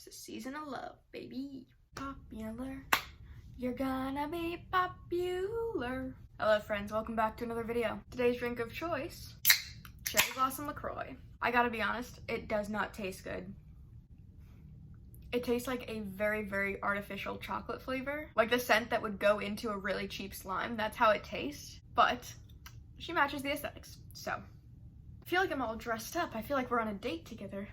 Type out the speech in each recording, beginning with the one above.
It's a season of love, baby. Popular. You're gonna be popular. Hello friends, welcome back to another video. Today's drink of choice, Cherry Blossom LaCroix. I gotta be honest, it does not taste good. It tastes like a very, very artificial chocolate flavor. Like the scent that would go into a really cheap slime. That's how it tastes. But she matches the aesthetics, so. I feel like I'm all dressed up. I feel like we're on a date together.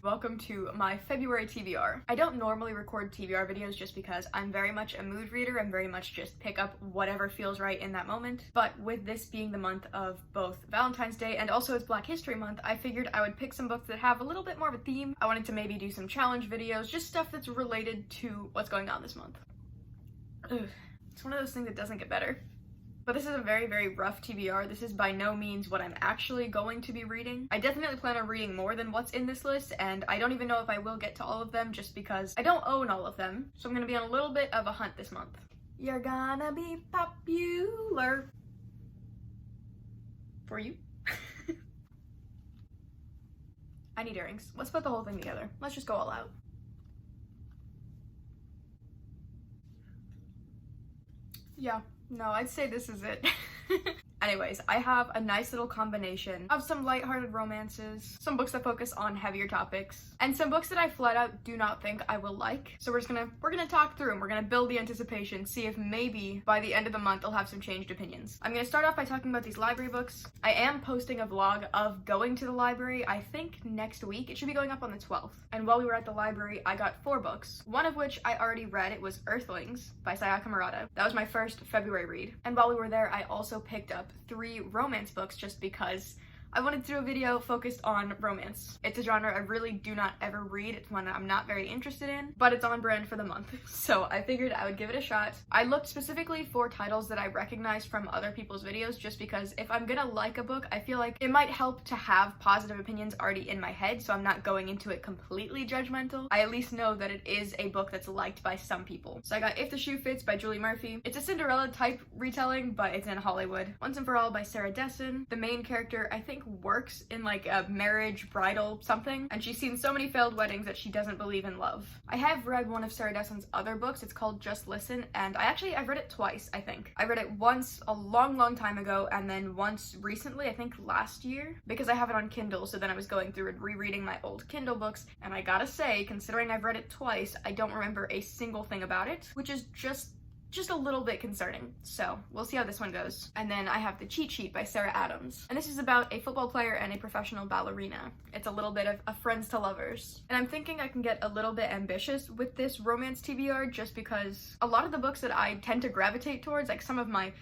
Welcome to my February TBR. I don't normally record TBR videos just because I'm very much a mood reader and very much just pick up whatever feels right in that moment. But with this being the month of both Valentine's Day and also it's Black History Month, I figured I would pick some books that have a little bit more of a theme. I wanted to maybe do some challenge videos, just stuff that's related to what's going on this month. Ugh. It's one of those things that doesn't get better. But this is a very, very rough TBR. This is by no means what I'm actually going to be reading. I definitely plan on reading more than what's in this list, and I don't even know if I will get to all of them just because I don't own all of them. So I'm gonna be on a little bit of a hunt this month. You're gonna be popular. For you. I need earrings. Let's put the whole thing together. Let's just go all out. Yeah. No, I'd say this is it. Anyways, I have a nice little combination of some lighthearted romances, some books that focus on heavier topics, and some books that I flat out do not think I will like. So we're gonna talk through them. We're gonna build the anticipation, see if maybe by the end of the month I'll have some changed opinions. I'm gonna start off by talking about these library books. I am posting a vlog of going to the library, I think next week. It should be going up on the 12th. And while we were at the library, I got 4 books, one of which I already read. It was Earthlings by Sayaka Murata. That was my first February read. And while we were there, I also picked up 3 romance books just because I wanted to do a video focused on romance. It's a genre I really do not ever read. It's one I'm not very interested in, but it's on brand for the month. So I figured I would give it a shot. I looked specifically for titles that I recognized from other people's videos just because if I'm gonna like a book, I feel like it might help to have positive opinions already in my head so I'm not going into it completely judgmental. I at least know that it is a book that's liked by some people. So I got If the Shoe Fits by Julie Murphy. It's a Cinderella type retelling, but it's in Hollywood. Once and for All by Sarah Dessen. The main character, I think, works in like a marriage bridal something, and she's seen so many failed weddings that she doesn't believe in love. I have read one of Sarah Dessen's other books. It's called Just Listen, and I've read it twice, I think. I read it once a long time ago and then once recently, I think last year, because I have it on Kindle. So then I was going through and rereading my old Kindle books, and I gotta say, considering I've read it twice, I don't remember a single thing about it, which is just a little bit concerning. So we'll see how this one goes. And then I have The Cheat Sheet by Sarah Adams. And this is about a football player and a professional ballerina. It's a little bit of a friends to lovers. And I'm thinking I can get a little bit ambitious with this romance TBR just because a lot of the books that I tend to gravitate towards, like some of my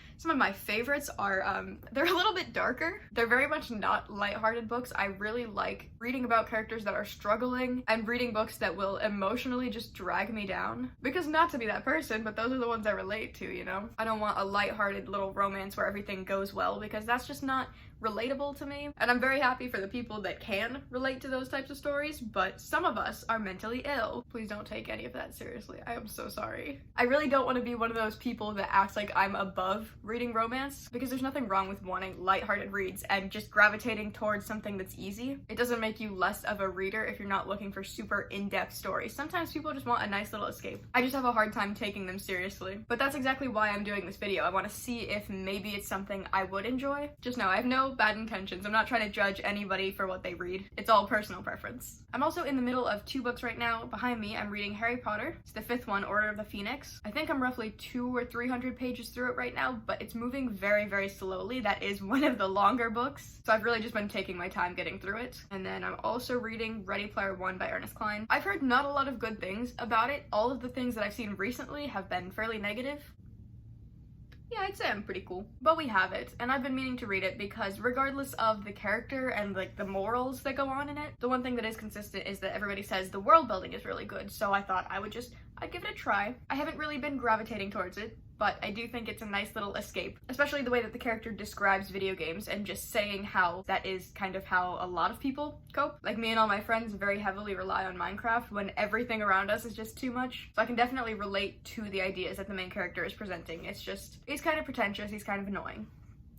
favorites are, they're a little bit darker. They're very much not lighthearted books. I really like reading about characters that are struggling and reading books that will emotionally just drag me down. Because not to be that person, but those are the ones I relate to, you know? I don't want a lighthearted little romance where everything goes well because that's just not relatable to me. And I'm very happy for the people that can relate to those types of stories, but some of us are mentally ill. Please don't take any of that seriously. I am so sorry. I really don't want to be one of those people that acts like I'm above reading romance because there's nothing wrong with wanting lighthearted reads and just gravitating towards something that's easy. It doesn't make you less of a reader if you're not looking for super in-depth stories. Sometimes people just want a nice little escape. I just have a hard time taking them seriously. But that's exactly why I'm doing this video. I want to see if maybe it's something I would enjoy. Just know I have no bad intentions. I'm not trying to judge anybody for what they read. It's all personal preference. I'm also in the middle of 2 books right now. Behind me, I'm reading Harry Potter. It's the 5th one, Order of the Phoenix. I think I'm roughly 200 or 300 pages through it right now, but it's moving very, very slowly. That is one of the longer books. So I've really just been taking my time getting through it. And then I'm also reading Ready Player One by Ernest Cline. I've heard not a lot of good things about it. All of the things that I've seen recently have been fairly negative. Yeah, I'd say I'm pretty cool. But we have it, and I've been meaning to read it because regardless of the character and like the morals that go on in it, the one thing that is consistent is that everybody says the world building is really good, so I thought I'd give it a try. I haven't really been gravitating towards it, but I do think it's a nice little escape, especially the way that the character describes video games and just saying how that is kind of how a lot of people cope. Like me and all my friends very heavily rely on Minecraft when everything around us is just too much. So I can definitely relate to the ideas that the main character is presenting. He's kind of pretentious, he's kind of annoying.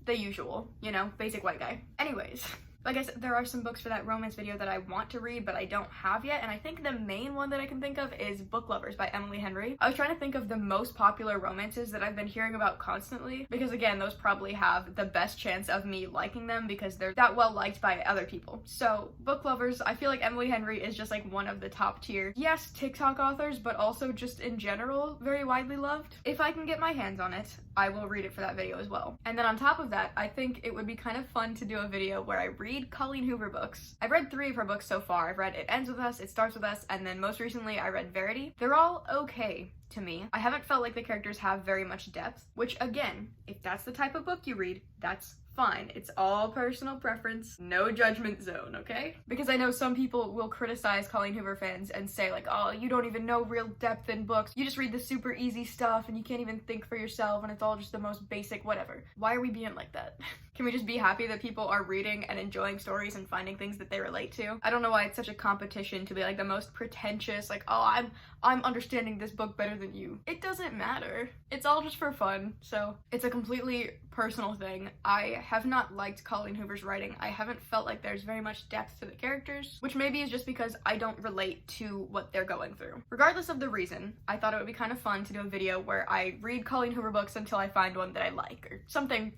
The usual, you know, basic white guy. Anyways, Like I said, there are some books for that romance video that I want to read but I don't have yet, and I think the main one that I can think of is Book Lovers by Emily Henry. I was trying to think of the most popular romances that I've been hearing about constantly, because again, those probably have the best chance of me liking them because they're that well liked by other people. So Book Lovers, I feel like Emily Henry is just like one of the top tier, yes, TikTok authors, but also just in general very widely loved. If I can get my hands on it, I will read it for that video as well. And then on top of that, I think it would be kind of fun to do a video where I read Colleen Hoover books. I've read 3 of her books so far. I've read It Ends With Us, It Starts With Us, and then most recently I read Verity. They're all okay to me. I haven't felt like the characters have very much depth, which again, if that's the type of book you read, that's fine. It's all personal preference, no judgment zone, okay? Because I know some people will criticize Colleen Hoover fans and say like, oh, you don't even know real depth in books. You just read the super easy stuff and you can't even think for yourself and it's all just the most basic whatever. Why are we being like that? Can we just be happy that people are reading and enjoying stories and finding things that they relate to? I don't know why it's such a competition to be like the most pretentious, like, oh, I'm understanding this book better than you. It doesn't matter. It's all just for fun. So it's a completely personal thing. I have not liked Colleen Hoover's writing. I haven't felt like there's very much depth to the characters, which maybe is just because I don't relate to what they're going through. Regardless of the reason, I thought it would be kind of fun to do a video where I read Colleen Hoover books until I find one that I like, or something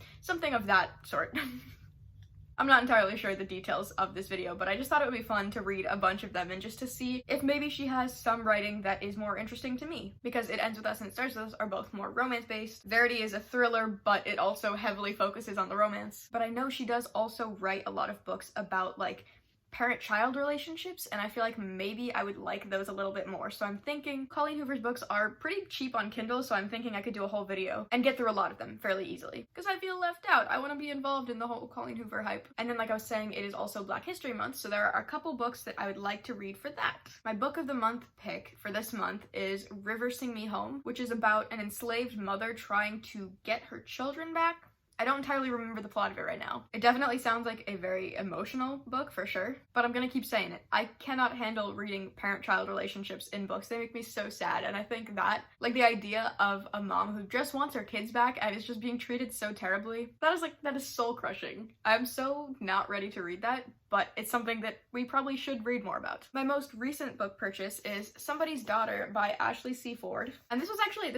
of that sort. I'm not entirely sure the details of this video, but I just thought it would be fun to read a bunch of them and just to see if maybe she has some writing that is more interesting to me, because It Ends With Us and It Starts With Us are both more romance-based. Verity is a thriller, but it also heavily focuses on the romance. But I know she does also write a lot of books about like parent-child relationships, and I feel like maybe I would like those a little bit more. So I'm thinking Colleen Hoover's books are pretty cheap on Kindle, so I'm thinking I could do a whole video and get through a lot of them fairly easily, because I feel left out. I want to be involved in the whole Colleen Hoover hype. And then, like I was saying, it is also Black History Month, so there are a couple books that I would like to read for that. My book of the month pick for this month is River Sing Me Home, which is about an enslaved mother trying to get her children back. I don't entirely remember the plot of it right now. It definitely sounds like a very emotional book for sure, but I'm gonna keep saying it. I cannot handle reading parent-child relationships in books. They make me so sad, and I think that, like, the idea of a mom who just wants her kids back and is just being treated so terribly, that is soul-crushing. I'm so not ready to read that, but it's something that we probably should read more about. My most recent book purchase is Somebody's Daughter by Ashley C. Ford, and this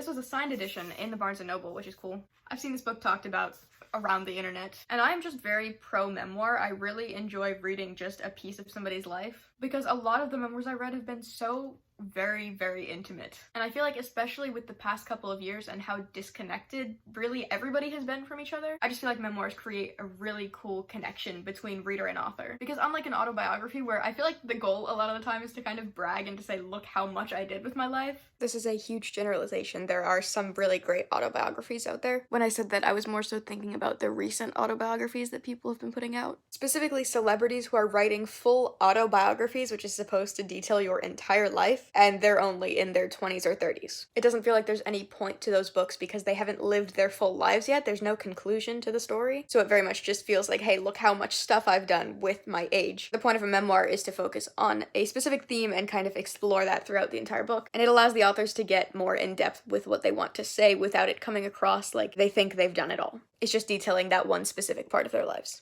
was a signed edition in the Barnes & Noble, which is cool. I've seen this book talked about around the internet, and I'm just very pro-memoir. I really enjoy reading just a piece of somebody's life, because a lot of the memoirs I read have been so very, very intimate. And I feel like especially with the past couple of years and how disconnected really everybody has been from each other, I just feel like memoirs create a really cool connection between reader and author. Because unlike an autobiography, where I feel like the goal a lot of the time is to kind of brag and to say, look how much I did with my life. This is a huge generalization. There are some really great autobiographies out there. When I said that, I was more so thinking about the recent autobiographies that people have been putting out. Specifically celebrities who are writing full autobiographies, which is supposed to detail your entire life, and they're only in their 20s or 30s. It doesn't feel like there's any point to those books because they haven't lived their full lives yet. There's no conclusion to the story. So it very much just feels like, hey, look how much stuff I've done with my age. The point of a memoir is to focus on a specific theme and kind of explore that throughout the entire book. And it allows the authors to get more in-depth with what they want to say without it coming across like they think they've done it all. It's just detailing that one specific part of their lives.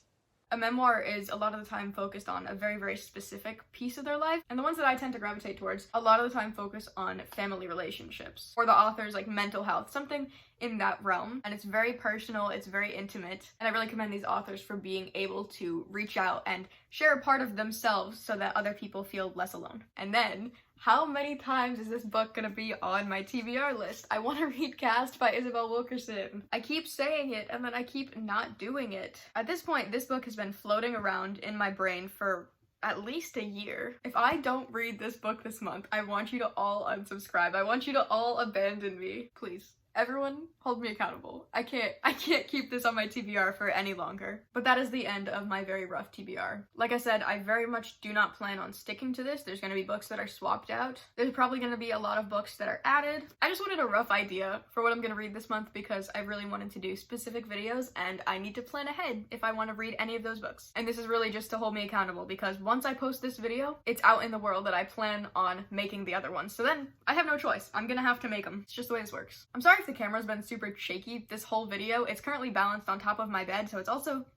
A memoir is a lot of the time focused on a very, very specific piece of their life, and the ones that I tend to gravitate towards a lot of the time focus on family relationships, or the author's like mental health, something in that realm. And it's very personal, it's very intimate, and I really commend these authors for being able to reach out and share a part of themselves so that other people feel less alone. And then, how many times is this book gonna be on my TBR list? I want to read Cast by Isabel Wilkerson. I keep saying it and then I keep not doing it. At this point, this book has been floating around in my brain for at least a year. If I don't read this book this month, I want you to all unsubscribe. I want you to all abandon me. Please. Everyone, hold me accountable. I can't keep this on my TBR for any longer. But that is the end of my very rough TBR. Like I said, I very much do not plan on sticking to this. There's gonna be books that are swapped out. There's probably gonna be a lot of books that are added. I just wanted a rough idea for what I'm gonna read this month because I really wanted to do specific videos and I need to plan ahead if I want to read any of those books. And this is really just to hold me accountable because once I post this video, it's out in the world that I plan on making the other ones. So then I have no choice. I'm gonna have to make them. It's just the way this works. I'm sorry if the camera's been super shaky this whole video. It's currently balanced on top of my bed, so it's also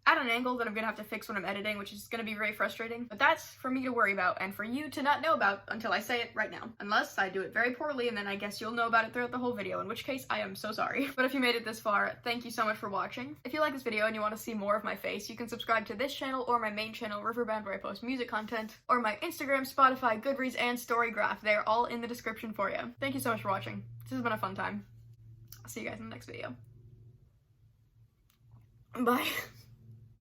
at an angle that I'm gonna have to fix when I'm editing, which is gonna be very frustrating. But that's for me to worry about and for you to not know about until I say it right now. Unless I do it very poorly, and then I guess you'll know about it throughout the whole video, in which case I am so sorry. But if you made it this far, thank you so much for watching. If you like this video and you want to see more of my face, you can subscribe to this channel or my main channel, Riverbxnd, where I post music content, or my Instagram, Spotify, Goodreads, and Storygraph. They are all in the description for you. Thank you so much for watching. This has been a fun time. I'll see you guys in the next video. Bye.